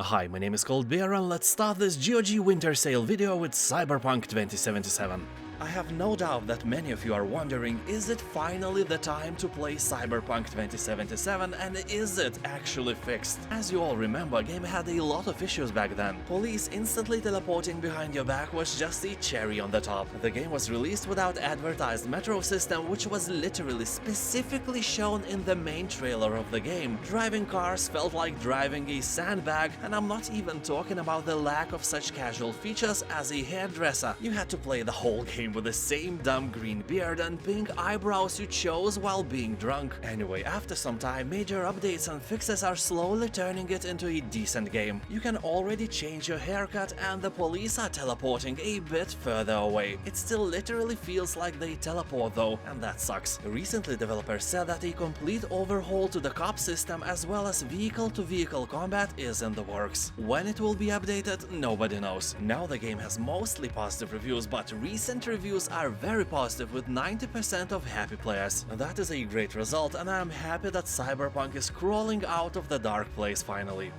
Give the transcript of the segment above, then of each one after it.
Hi, my name is Coldbeer and let's start this GOG winter sale video with Cyberpunk 2077. I have no doubt that many of you are wondering, is it finally the time to play Cyberpunk 2077 and is it actually fixed? As you all remember, game had a lot of issues back then. Police instantly teleporting behind your back was just a cherry on the top. The game was released without advertised metro system, which was literally specifically shown in the main trailer of the game. Driving cars felt like driving a sandbag, and I'm not even talking about the lack of such casual features as a hairdresser. You had to play the whole game with the same dumb green beard and pink eyebrows you chose while being drunk. Anyway, after some time, major updates and fixes are slowly turning it into a decent game. You can already change your haircut and the police are teleporting a bit further away. It still literally feels like they teleport though, and that sucks. Recently, developers said that a complete overhaul to the cop system as well as vehicle-to-vehicle combat is in the works. When it will be updated, nobody knows. Now the game has mostly positive reviews, but recent reviews are very positive with 90% of happy players. That is a great result, and I am happy that Cyberpunk is crawling out of the dark place finally.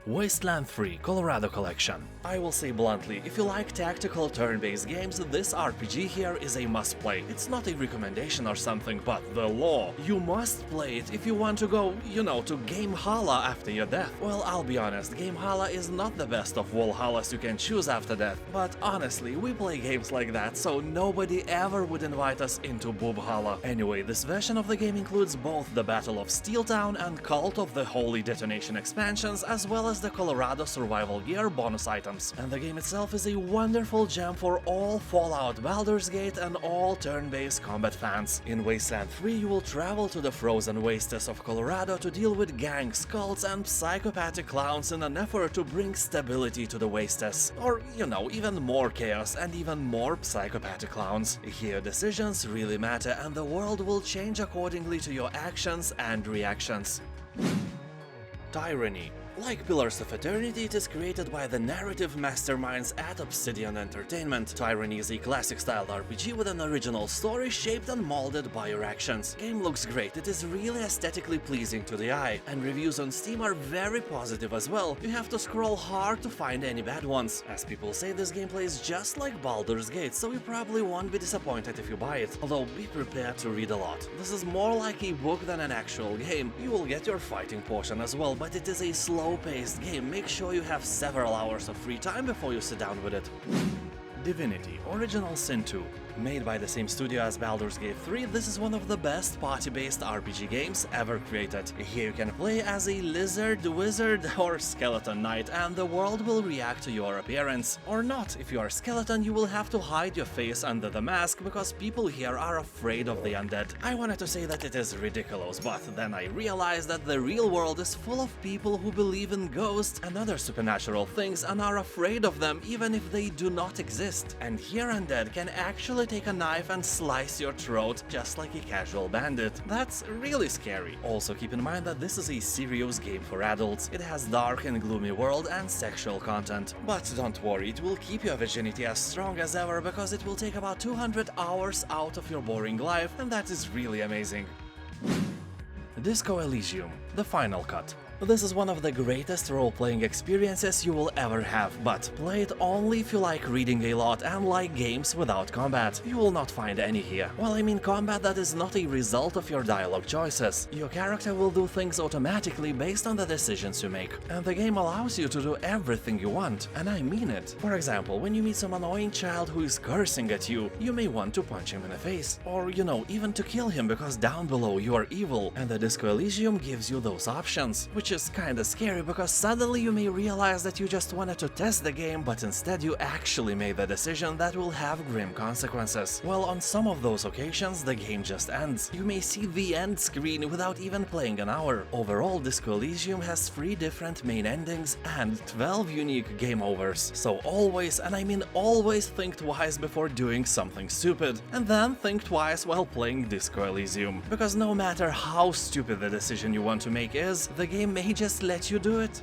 Wasteland 3 Colorado Collection. I will say bluntly, if you like tactical turn-based games, this RPG here is a must-play. It's not a recommendation or something, but the law. You must play it if you want to go, to Gamehala after your death. Well, I'll be honest, Gamehala is not the best of Valhallas you can choose after death, but honestly, we play games like that, so nobody ever would invite us into Boobhala. Anyway, this version of the game includes both the Battle of Steeltown and Cult of the Holy Detonation expansions, as well as the Colorado Survival Gear bonus items. And the game itself is a wonderful gem for all Fallout, Baldur's Gate and all turn-based combat fans. In Wasteland 3 you will travel to the frozen wastes of Colorado to deal with gangs, cults and psychopathic clowns in an effort to bring stability to the wastes. Or, even more chaos and even more psychopathic clowns. Here decisions really matter and the world will change accordingly to your actions and reactions. Tyranny. Like Pillars of Eternity, it is created by the narrative masterminds at Obsidian Entertainment. Tyranny is a classic-style RPG with an original story shaped and molded by your actions. Game looks great, it is really aesthetically pleasing to the eye, and reviews on Steam are very positive as well. You have to scroll hard to find any bad ones. As people say, this gameplay is just like Baldur's Gate, so you probably won't be disappointed if you buy it, although be prepared to read a lot. This is more like a book than an actual game. You will get your fighting portion as well, but it is a slow-paced game. Make sure you have several hours of free time before you sit down with it. Divinity Original Sin 2. Made by the same studio as Baldur's Gate 3, this is one of the best party-based RPG games ever created. Here you can play as a lizard, wizard or skeleton knight, and the world will react to your appearance. Or not, if you are a skeleton you will have to hide your face under the mask because people here are afraid of the undead. I wanted to say that it is ridiculous, but then I realized that the real world is full of people who believe in ghosts and other supernatural things and are afraid of them even if they do not exist. And here undead can actually take a knife and slice your throat just like a casual bandit. That's really scary. Also keep in mind that this is a serious game for adults. It has dark and gloomy world and sexual content. But don't worry, it will keep your virginity as strong as ever because it will take about 200 hours out of your boring life, and that is really amazing. Disco Elysium, the final cut. This is one of the greatest role-playing experiences you will ever have, but play it only if you like reading a lot and like games without combat. You will not find any here. Well, I mean combat that is not a result of your dialogue choices. Your character will do things automatically based on the decisions you make, and the game allows you to do everything you want, and I mean it. For example, when you meet some annoying child who is cursing at you, you may want to punch him in the face, or even to kill him because down below you are evil, and the Disco Elysium gives you those options, which is kinda scary because suddenly you may realize that you just wanted to test the game, but instead you actually made the decision that will have grim consequences. Well, on some of those occasions the game just ends. You may see the end screen without even playing an hour. Overall, Disco Elysium has 3 different main endings and 12 unique game overs. So always, and I mean always, think twice before doing something stupid, and then think twice while playing Disco Elysium. Because no matter how stupid the decision you want to make is, the game may just let you do it.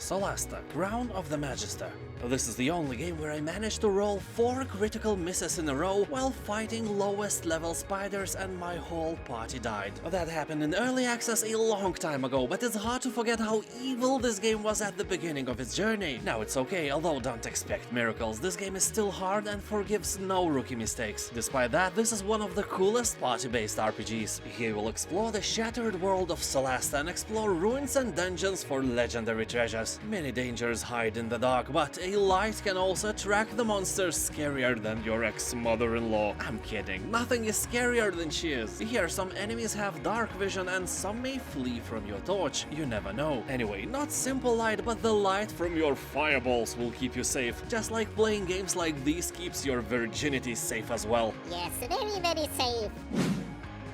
Solasta, Crown of the Magister. This is the only game where I managed to roll 4 critical misses in a row while fighting lowest level spiders and my whole party died. That happened in early access a long time ago, but it's hard to forget how evil this game was at the beginning of its journey. Now it's okay, although don't expect miracles, this game is still hard and forgives no rookie mistakes. Despite that, this is one of the coolest party-based RPGs. Here you will explore the shattered world of Solasta and explore ruins and dungeons for legendary treasures. Many dangers hide in the dark, but a light can also attract the monsters scarier than your ex-mother-in-law. I'm kidding, nothing is scarier than she is. Here some enemies have dark vision and some may flee from your torch, you never know. Anyway, not simple light, but the light from your fireballs will keep you safe, just like playing games like these keeps your virginity safe as well. Yes, very, very safe.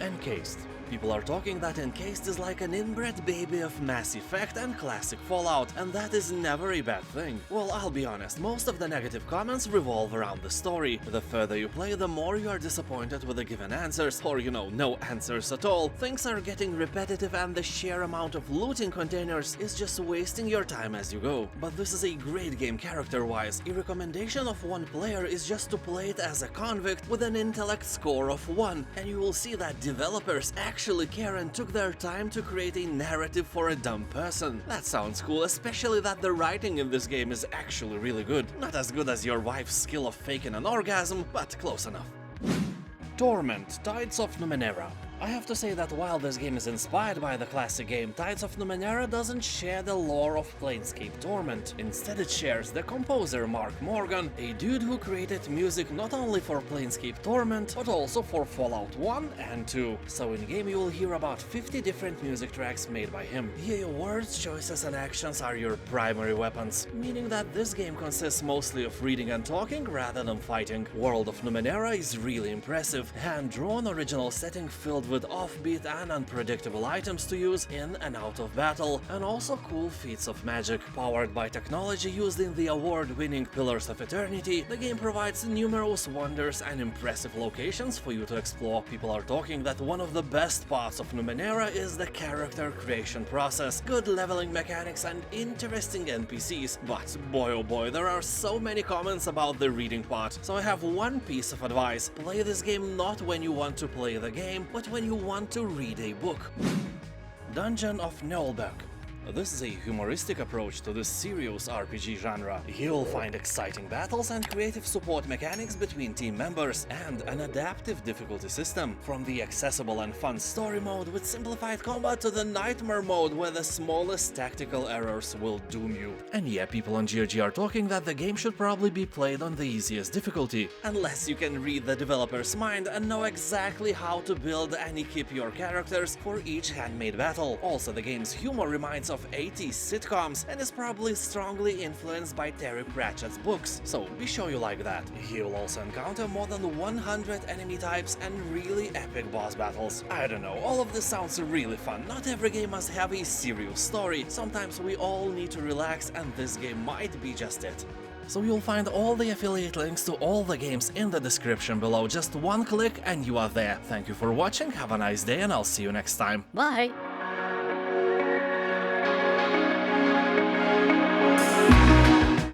Encased. People are talking that Encased is like an inbred baby of Mass Effect and classic Fallout, and that is never a bad thing. Well, I'll be honest, most of the negative comments revolve around the story. The further you play, the more you are disappointed with the given answers, or no answers at all. Things are getting repetitive and the sheer amount of looting containers is just wasting your time as you go. But this is a great game character-wise. A recommendation of one player is just to play it as a convict with an intellect score of 1, and you will see that developers actually care and took their time to create a narrative for a dumb person. That sounds cool, especially that the writing in this game is actually really good. Not as good as your wife's skill of faking an orgasm, but close enough. Torment, Tides of Numenera. I have to say that while this game is inspired by the classic game, Tides of Numenera doesn't share the lore of Planescape Torment. Instead it shares the composer Mark Morgan, a dude who created music not only for Planescape Torment, but also for Fallout 1 and 2. So in-game you will hear about 50 different music tracks made by him. Here your words, choices and actions are your primary weapons, meaning that this game consists mostly of reading and talking rather than fighting. World of Numenera is really impressive, hand-drawn original setting filled with offbeat and unpredictable items to use in and out of battle, and also cool feats of magic. Powered by technology used in the award-winning Pillars of Eternity, the game provides numerous wonders and impressive locations for you to explore. People are talking that one of the best parts of Numenera is the character creation process, good leveling mechanics and interesting NPCs, but boy oh boy, there are so many comments about the reading part, so I have one piece of advice: play this game not when you want to play the game, but when you want to read a book. Dungeon of Naheulbeuk. This is a humoristic approach to this serious RPG genre. You'll find exciting battles and creative support mechanics between team members, and an adaptive difficulty system. From the accessible and fun story mode with simplified combat to the nightmare mode where the smallest tactical errors will doom you. And yeah, people on GOG are talking that the game should probably be played on the easiest difficulty, unless you can read the developer's mind and know exactly how to build and equip your characters for each handmade battle. Also, the game's humor reminds of 80s sitcoms and is probably strongly influenced by Terry Pratchett's books, so be sure you like that. You'll also encounter more than 100 enemy types and really epic boss battles. I don't know, all of this sounds really fun. Not every game must have a serious story. Sometimes we all need to relax, and this game might be just it. So you'll find all the affiliate links to all the games in the description below. Just one click and you are there. Thank you for watching, have a nice day, and I'll see you next time. Bye.